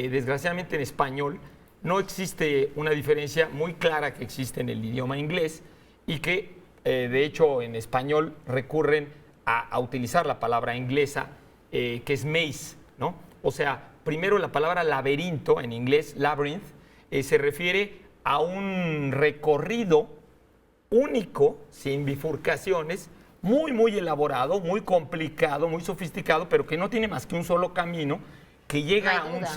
desgraciadamente en español, no existe una diferencia muy clara que existe en el idioma inglés, y que, de hecho, en español recurren a utilizar la palabra inglesa, que es maze, ¿no? O sea, primero la palabra laberinto, en inglés, labyrinth, se refiere a un recorrido único, sin bifurcaciones, muy, muy elaborado, muy complicado, muy sofisticado, pero que no tiene más que un solo camino, que llega No hay a un duda.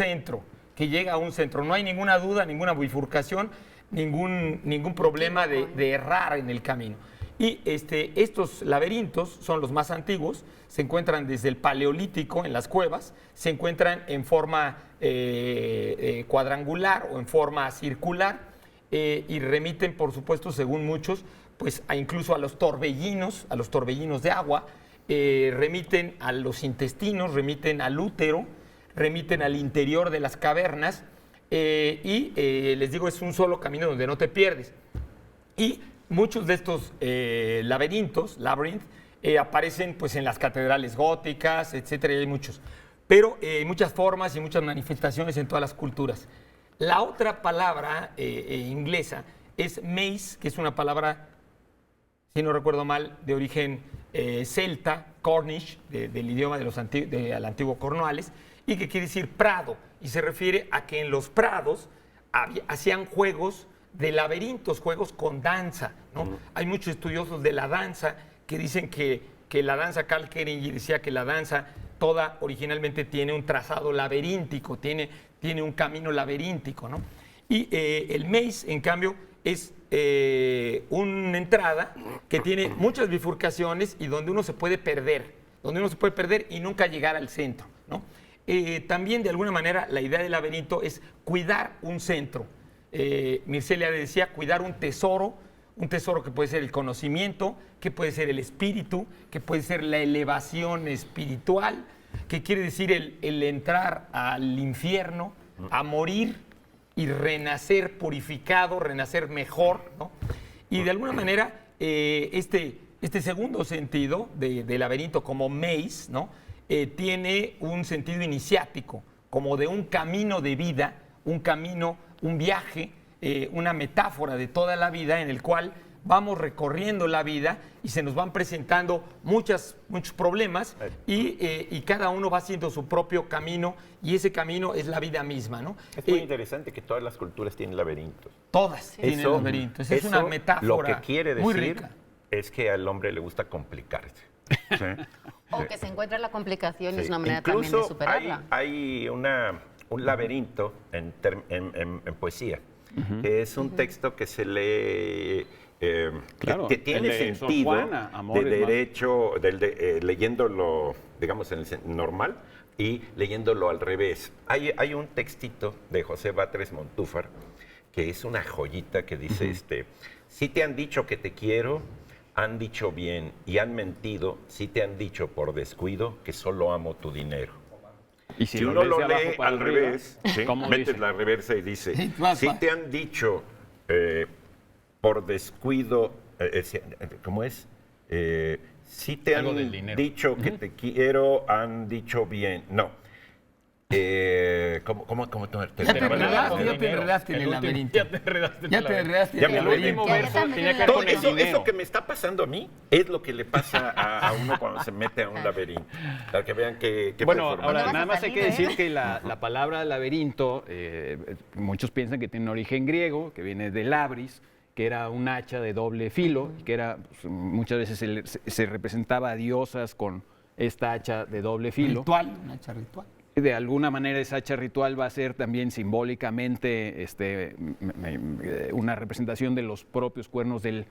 centro, No hay ninguna duda, ninguna bifurcación. ningún problema de errar en el camino. Y estos laberintos son los más antiguos, se encuentran desde el Paleolítico en las cuevas, se encuentran en forma cuadrangular o en forma circular y remiten, por supuesto, según muchos, pues incluso a los torbellinos de agua, remiten a los intestinos, remiten al útero, remiten al interior de las cavernas y les digo, es un solo camino donde no te pierdes. Y muchos de estos laberintos, aparecen pues en las catedrales góticas, etcétera, y hay muchos. Pero hay muchas formas y muchas manifestaciones en todas las culturas. La otra palabra inglesa es maze, que es una palabra, si no recuerdo mal, de origen celta, Cornish, del idioma del antiguo Cornualles, y que quiere decir prado, y se refiere a que en los prados hacían juegos de laberintos, juegos con danza, ¿no? Hay muchos estudiosos de la danza que dicen que la danza, Karl Kering decía que la danza toda originalmente tiene un trazado laberíntico, tiene un camino laberíntico, ¿no? Y el maze, en cambio, es una entrada que tiene muchas bifurcaciones y donde uno se puede perder, y nunca llegar al centro, ¿no? También, de alguna manera, la idea del laberinto es cuidar un centro. Mircea Eliade decía cuidar un tesoro que puede ser el conocimiento, que puede ser el espíritu, que puede ser la elevación espiritual, que quiere decir el entrar al infierno, a morir y renacer purificado, renacer mejor, ¿no? Y de alguna manera este segundo sentido de laberinto como maze, ¿no? Tiene un sentido iniciático, como de un camino de vida, un viaje, una metáfora de toda la vida en el cual vamos recorriendo la vida y se nos van presentando muchos problemas y cada uno va haciendo su propio camino y ese camino es la vida misma, ¿no? Es muy interesante que todas las culturas tienen laberintos. Todas tienen laberintos. Es una metáfora lo que quiere decir muy rica. Es que al hombre le gusta complicarse. ¿Sí? O que se encuentra la complicación y es una manera Incluso también de superarla. hay un laberinto en poesía, que es un texto que se lee, que tiene sentido Juana, de derecho, leyéndolo, digamos, en el normal y leyéndolo al revés. Hay un textito de José Batres Montúfar que es una joyita que dice, si te han dicho que te quiero, han dicho bien y han mentido, si te han dicho por descuido que solo amo tu dinero. Y si uno lo lee al revés, metes la reversa y dice, si te han dicho por descuido, ¿cómo es? Si te han dicho que te quiero, han dicho bien. No. ¿Cómo te enredaste en el laberinto. Ya te enredaste en Ya el te laberinto. enredaste en el El último laberinto. verso tenía que ver Todo con el dinero. eso que me está pasando a mí es lo que le pasa a uno cuando se mete a un laberinto. Para que vean que Bueno, performance. ahora vas a nada más hay que salir, decir que la palabra laberinto, muchos piensan que tiene un origen griego, que viene de labris, que era un hacha de doble filo, que era, pues, muchas veces se representaba a diosas con esta hacha de doble filo. Un hacha ritual. De alguna manera esa hacha ritual va a ser también simbólicamente una representación de los propios cuernos del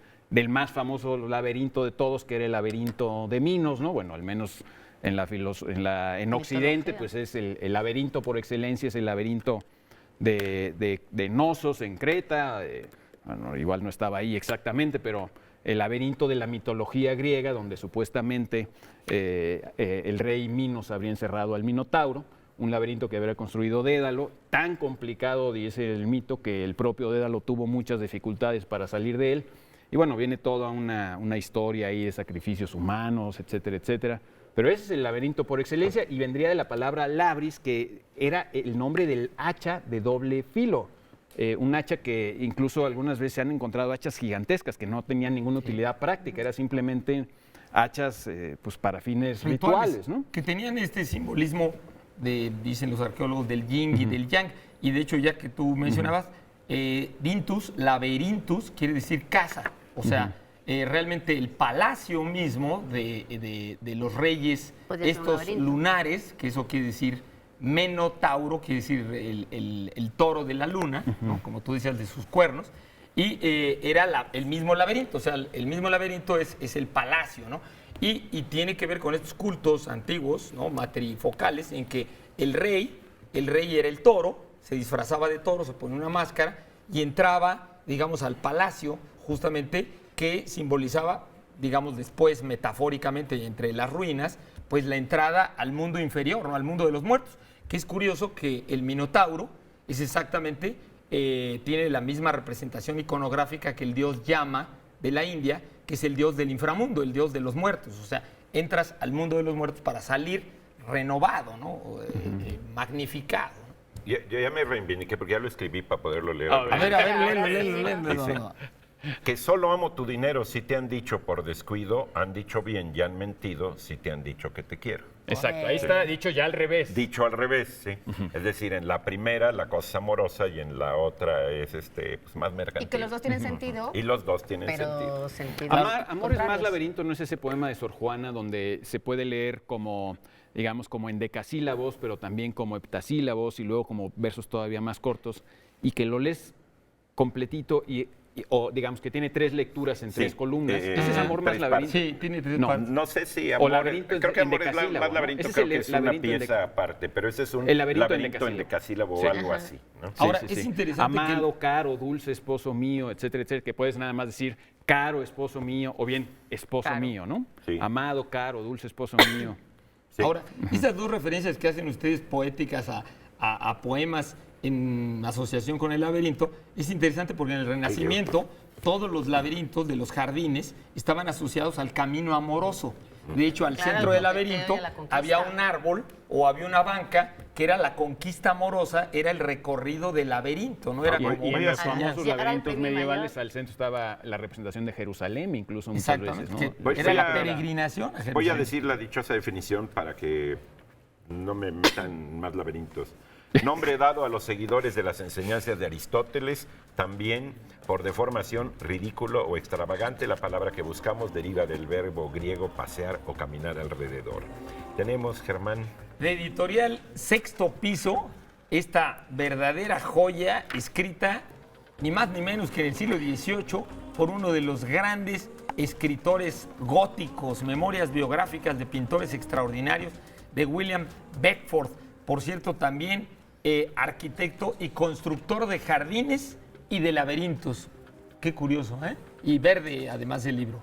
más famoso laberinto de todos, que era el laberinto de Minos, ¿no? Bueno, al menos en Occidente, pues es el laberinto por excelencia, es el laberinto de Knossos en Creta. Bueno, igual no estaba ahí exactamente, pero el laberinto de la mitología griega, donde supuestamente el rey Minos habría encerrado al Minotauro, un laberinto que habría construido Dédalo, tan complicado, dice el mito, que el propio Dédalo tuvo muchas dificultades para salir de él. Y bueno, viene toda una historia ahí de sacrificios humanos, etcétera, etcétera. Pero ese es el laberinto por excelencia y vendría de la palabra labris, que era el nombre del hacha de doble filo. Un hacha que incluso algunas veces se han encontrado hachas gigantescas que no tenían ninguna utilidad práctica, era simplemente hachas pues para fines rituales, ¿no? Que tenían este simbolismo dicen los arqueólogos, del yin y del yang. Y de hecho, ya que tú mencionabas, dintus, laberintus, quiere decir casa. O sea, realmente el palacio mismo de los reyes, estos lunares, que eso quiere decir Menotauro, quiere decir el toro de la luna, ¿no? Como tú decías, de sus cuernos, y era el mismo laberinto, o sea, el mismo laberinto es el palacio, ¿no? Y tiene que ver con estos cultos antiguos, ¿no? Matrifocales, en que el rey era el toro, se disfrazaba de toro, se ponía una máscara y entraba, digamos, al palacio, justamente, que simbolizaba, digamos, después, metafóricamente, entre las ruinas, pues la entrada al mundo inferior, ¿no? Al mundo de los muertos. Que es curioso que el Minotauro es exactamente, tiene la misma representación iconográfica que el dios Yama de la India, que es el dios del inframundo, el dios de los muertos. O sea, entras al mundo de los muertos para salir renovado, ¿no? Magnificado. Yo ya me reivindiqué porque ya lo escribí para poderlo leer. A ver, léelo. Dice, que solo amo tu dinero si te han dicho por descuido, han dicho bien y han mentido si te han dicho que te quiero. Exacto, ahí está dicho ya al revés. Dicho al revés, sí. Es decir, en la primera la cosa es amorosa y en la otra es pues, más mercantil. Y que los dos tienen sentido. Y los dos tienen pero sentido. Amor es más laberinto, ¿no es ese poema de Sor Juana donde se puede leer como, digamos, como en decasílabos, pero también como heptasílabos y luego como versos todavía más cortos y que lo lees completito o digamos que tiene 3 lecturas en 3 columnas? ¿Ese es amor más 3 laberinto? Sí, tiene 3 No, partes. no sé si O amor, laberinto creo que en amor es decasílabo, más ¿no? laberinto, Ese es creo el que es una laberinto en pieza aparte, pero ese es un El laberinto en en decasílabo o Sí. algo así, ¿no? Ahora, es interesante Amado, caro, dulce esposo mío, etcétera, etcétera, que puedes nada más decir caro esposo mío o bien esposo Caro. mío, ¿no? Sí. Amado, caro, dulce esposo mío. Sí. Ahora, esas 2 referencias que hacen ustedes poéticas a poemas en asociación con el laberinto, es interesante porque en el Renacimiento todos los laberintos de los jardines estaban asociados al camino amoroso. De hecho, al Claro, centro el del laberinto coqueteo y la conquista. había un árbol o había una banca que era la conquista amorosa, era el recorrido del laberinto, ¿no? Era Y- como y Y en una los señal. famosos Sí, era el laberintos premio medievales mayor. al centro estaba la representación de Jerusalén, incluso muchas veces, Exactamente, ¿no? que Voy era a- la peregrinación. a Voy a Jerusalén. decir la dichosa definición para que no me metan más laberintos. Nombre dado a los seguidores de las enseñanzas de Aristóteles, también por deformación, ridículo o extravagante, la palabra que buscamos deriva del verbo griego pasear o caminar alrededor. Tenemos, Germán, De editorial Sexto Piso, esta verdadera joya escrita ni más ni menos que en el siglo XVIII por uno de los grandes escritores góticos, memorias biográficas de pintores extraordinarios, de William Beckford, por cierto también arquitecto y constructor de jardines y de laberintos. Qué curioso, ¿eh? Y verde además el libro.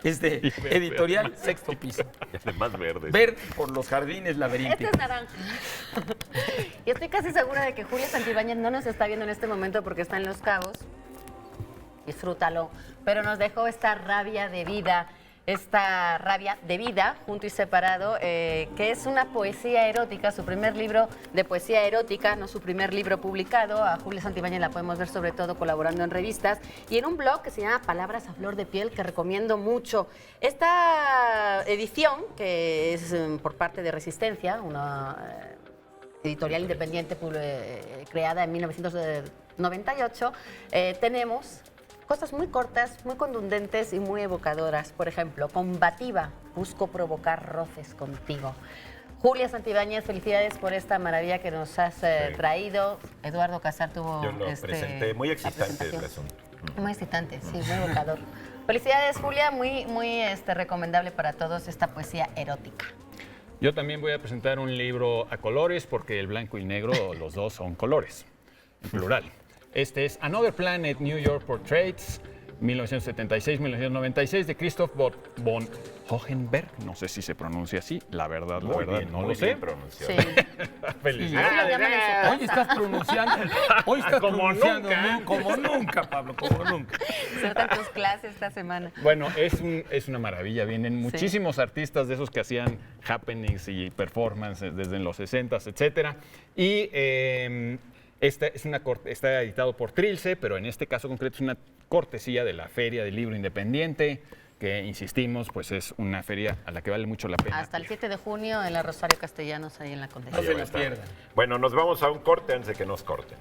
Editorial Sexto Piso. más verdes. Verde por los jardines Este laberínticos. es naranja. Y estoy casi segura de que Julia Santibáñez no nos está viendo en este momento porque está en Los Cabos. Disfrútalo. Pero nos dejó esta rabia de vida, junto y separado, que es una poesía erótica, su primer libro de poesía erótica, no su primer libro publicado. A Julia Santibáñez la podemos ver sobre todo colaborando en revistas y en un blog que se llama Palabras a Flor de Piel, que recomiendo mucho. Esta edición, que es por parte de Resistencia, una editorial independiente creada en 1998, tenemos cosas muy cortas, muy contundentes y muy evocadoras. Por ejemplo, combativa, busco provocar roces contigo. Julia Santibáñez, felicidades por esta maravilla que nos has traído. Eduardo Casar tuvo Yo lo presenté, muy la excitante el presentación. asunto. Muy excitante, sí, muy evocador. Felicidades, Julia, muy recomendable para todos esta poesía erótica. Yo también voy a presentar un libro a colores porque el blanco y el negro, los dos son colores, en plural. Este es Another Planet, New York Portraits, 1976-1996, de Christoph von Hohenberg. No sé si se pronuncia así, la verdad, Muy bien, no muy lo sé. bien pronunciado. Sí. Felicidades. Así lo llaman en su Hoy estás pronunciando Como pronunciando nunca. como nunca, Pablo, como nunca. Son tantas clases esta semana. Bueno, es una maravilla. Vienen muchísimos artistas de esos que hacían happenings y performances desde los 60s, etcétera. Y está editado por Trilce, pero en este caso concreto es una cortesía de la Feria del Libro Independiente, que insistimos, pues es una feria a la que vale mucho la pena. Hasta el 7 de junio en la Rosario Castellanos, ahí en la Condesa. No se va a la estar. pierdan. Bueno, nos vamos a un corte antes de que nos corten.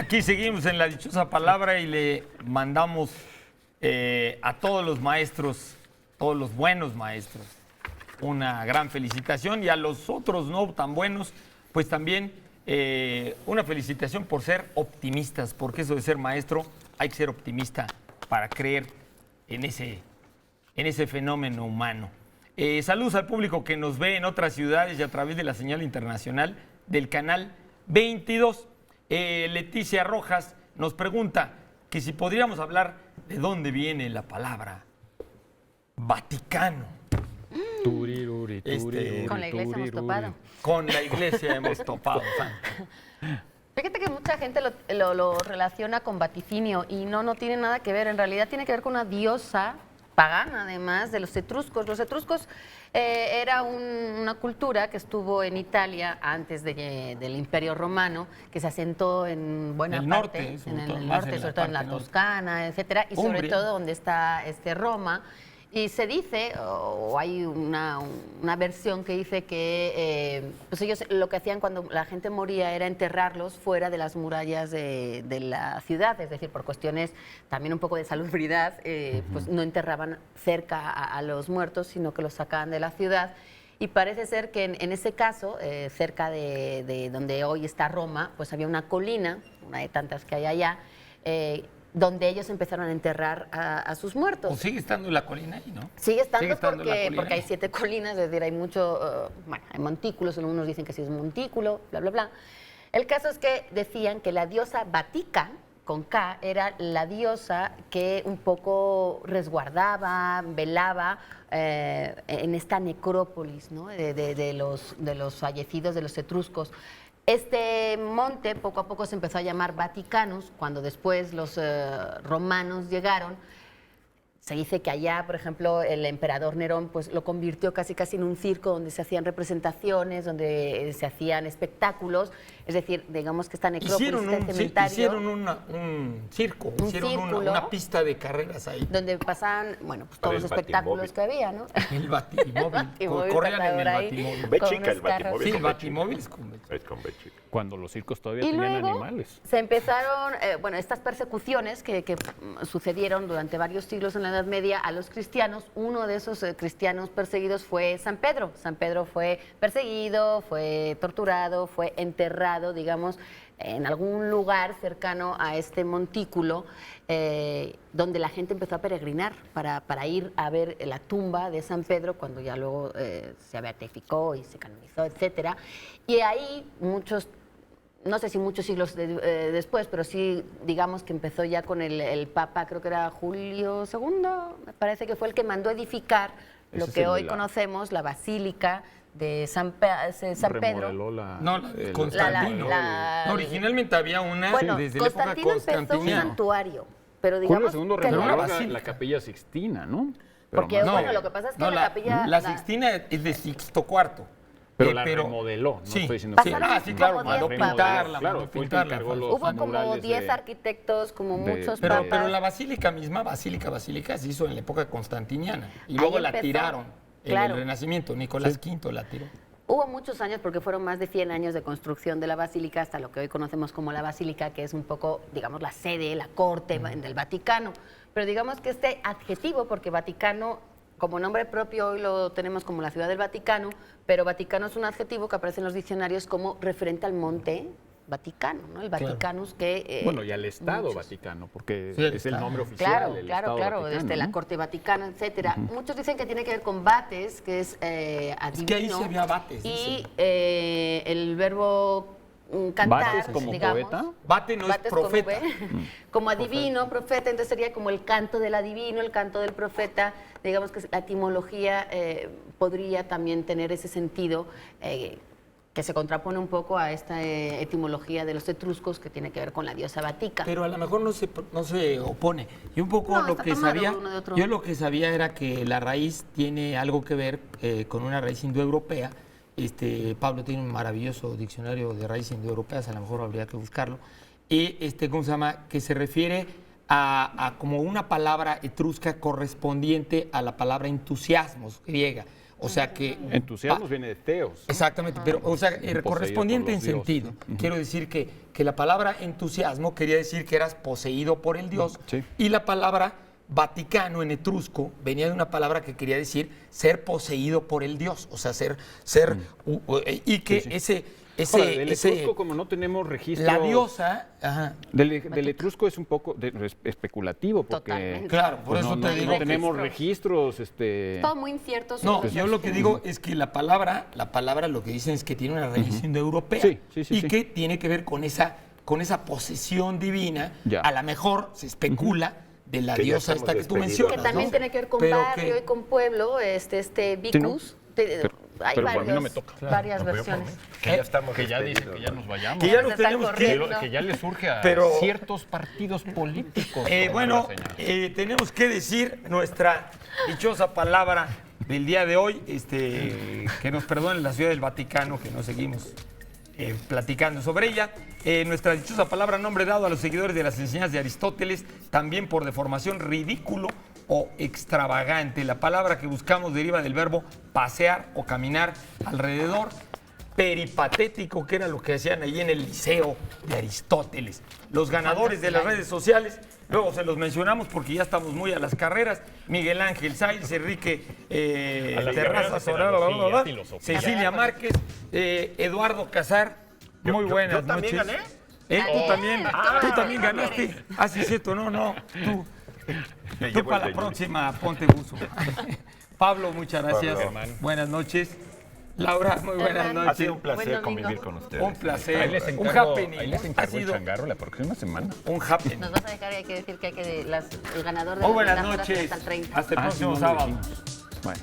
Aquí seguimos en la dichosa palabra y le mandamos a todos los maestros, todos los buenos maestros, una gran felicitación, y a los otros no tan buenos, pues también una felicitación por ser optimistas, porque eso de ser maestro hay que ser optimista para creer en ese fenómeno humano. Saludos al público que nos ve en otras ciudades y a través de la señal internacional del canal 22. Leticia Rojas nos pregunta que si podríamos hablar de dónde viene la palabra Vaticano. Con la iglesia hemos topado. Con la iglesia hemos topado. Fíjate que mucha gente lo relaciona con vaticinio y no tiene nada que ver. En realidad tiene que ver con una diosa pagana, además, de los etruscos. Los etruscos era una cultura que estuvo en Italia antes del Imperio Romano, que se asentó en buena parte, en el norte, sobre todo en la Toscana, etcétera, y sobre todo donde está Roma. Y se dice, o hay una versión que dice que pues ellos lo que hacían cuando la gente moría era enterrarlos fuera de las murallas de la ciudad, es decir, por cuestiones también un poco de salubridad, pues no enterraban cerca a los muertos, sino que los sacaban de la ciudad. Y parece ser que en ese caso, cerca de donde hoy está Roma, pues había una colina, una de tantas que hay allá, donde ellos empezaron a enterrar a sus muertos. ¿O sigue estando la colina ahí, no? Sigue estando porque hay 7 colinas, es decir, hay mucho, bueno, hay montículos, algunos dicen que sí es un montículo, bla, bla, bla. El caso es que decían que la diosa Vatica, con K, era la diosa que un poco resguardaba, velaba en esta necrópolis, ¿no? de los fallecidos, de los etruscos. Este monte poco a poco se empezó a llamar Vaticanus, cuando después los romanos llegaron. Se dice que allá, por ejemplo, el emperador Nerón pues, lo convirtió casi en un circo donde se hacían representaciones, donde se hacían espectáculos. Es decir, digamos que esta necrópolis, este cementario... Hicieron un circo, una pista de carreras ahí. Donde pasaban, bueno, pues todos los espectáculos que había, ¿no? El batimóvil. Corrían en el batimóvil. Con B chica el batimóvil. Sí, el batimóvil es con B chica. Cuando los circos todavía y tenían luego animales. Se empezaron, estas persecuciones que sucedieron durante varios siglos en la Edad Media a los cristianos. Uno de esos cristianos perseguidos fue San Pedro. San Pedro fue perseguido, fue torturado, fue enterrado, digamos, en algún lugar cercano a este montículo, donde la gente empezó a peregrinar para ir a ver la tumba de San Pedro, cuando ya luego se beatificó y se canonizó, etcétera. Y ahí no sé si muchos siglos después, pero sí, digamos que empezó ya con el Papa, creo que era Julio II, me parece que fue el que mandó edificar lo que hoy conocemos, la Basílica de San Pedro. Constantino. Originalmente había una desde la época constantiniana. Empezó un santuario, pero digamos Julio II remodeló la Capilla Sixtina, ¿no? Porque, bueno, lo que pasa es que la capilla... La Sixtina es de Sixto IV. Pero la remodeló, no estoy diciendo que... claro, mandó pintarla. Hubo como 10 arquitectos, como muchos papas. Pero la basílica misma, basílica, se hizo en la época constantiniana. Y luego la tiraron en el Renacimiento. Nicolás V la tiró. Hubo muchos años, porque fueron más de 100 años de construcción de la basílica hasta lo que hoy conocemos como la basílica, que es un poco, digamos, la sede, la corte del Vaticano. Pero digamos que este adjetivo, porque Vaticano, como nombre propio, hoy lo tenemos como la ciudad del Vaticano, pero Vaticano es un adjetivo que aparece en los diccionarios como referente al monte Vaticano, ¿no? El Vaticanus que... bueno, y al Estado Vaticano, porque es el nombre oficial del Estado Vaticano, desde la Corte Vaticana, etcétera. Muchos dicen que tiene que ver con vates, que es adivino. Es que ahí se había vates. Y el verbo cantar, ¿Vates como digamos, poeta? Vate no es profeta. Como adivino, profeta, entonces sería como el canto del adivino, el canto del profeta. Digamos que la etimología podría también tener ese sentido que se contrapone un poco a esta etimología de los etruscos, que tiene que ver con la diosa Vatica. Pero a lo mejor no se opone. Y un poco lo que sabía, yo lo que sabía era que la raíz tiene algo que ver con una raíz indoeuropea. Pablo tiene un maravilloso diccionario de raíces indoeuropeas, a lo mejor habría que buscarlo. Y ¿cómo se llama? Que se refiere a como una palabra etrusca correspondiente a la palabra entusiasmos griega. O sea que... Entusiasmos viene de teos. Exactamente, pero o sea, correspondiente en por los sentido. Quiero decir que la palabra entusiasmo quería decir que eras poseído por el Dios. Sí. Y la palabra Vaticano en etrusco venía de una palabra que quería decir ser poseído por el Dios, o sea, y que Ahora, del etrusco, como no tenemos registro... la diosa, ajá, Del etrusco es un poco especulativo, porque Totalmente. claro, por pues, eso no, te digo no tenemos registros. Todo muy incierto. no, sobre yo los- lo que digo es que la palabra lo que dicen es que tiene una raíz indoeuropea Sí, y sí. que tiene que ver con esa posesión divina, Ya. a lo mejor se especula de la Que ya diosa estamos esta que tú despedidos. mencionas. Que también ¿no? tiene que ver con Pero barrio que- y con pueblo, Vicus. Hay pero a mí no varios- me toca. Varias versiones. Que ya estamos Que ya dicen despedidos, que ya ¿no? nos vayamos. Que ya nos Están tenemos que ir. corriendo. Que ya le surge a Pero- ciertos partidos políticos. Bueno, tomar la señal. tenemos que decir nuestra dichosa palabra del día de hoy, que nos perdonen la Ciudad del Vaticano, que nos seguimos platicando sobre ella. Nuestra dichosa palabra, nombre dado a los seguidores de las enseñanzas de Aristóteles, también por deformación, ridículo o extravagante. La palabra que buscamos deriva del verbo pasear o caminar alrededor. Peripatético, que era lo que hacían allí en el liceo de Aristóteles. Los ganadores de las redes sociales, luego se los mencionamos porque ya estamos muy a las carreras. Miguel Ángel Sáenz, Enrique A las Terraza carreras de Soraro, pedagogía, filosofía. Cecilia Márquez, Eduardo Casar. Muy buenas yo también noches. gané. Tú también ganaste. Ah, sí, es cierto, no. Tú llevo para el la de próxima ponte buzo. Pablo, muchas gracias. Pablo. Hermano. Buenas noches. Laura, muy buenas Hermano. Ha noches. sido un placer Buen domingo. convivir con ustedes. Un placer. Ahí les Un encargo, happening. ahí les Ha encargo el sido changarro la próxima semana. un happening. Nos vas a dejar y hay que decir que hay que el ganador de Muy las buenas horas noches. hasta el 30. Hasta el Ah, sí, próximo no lo sábado. dijimos. Bueno.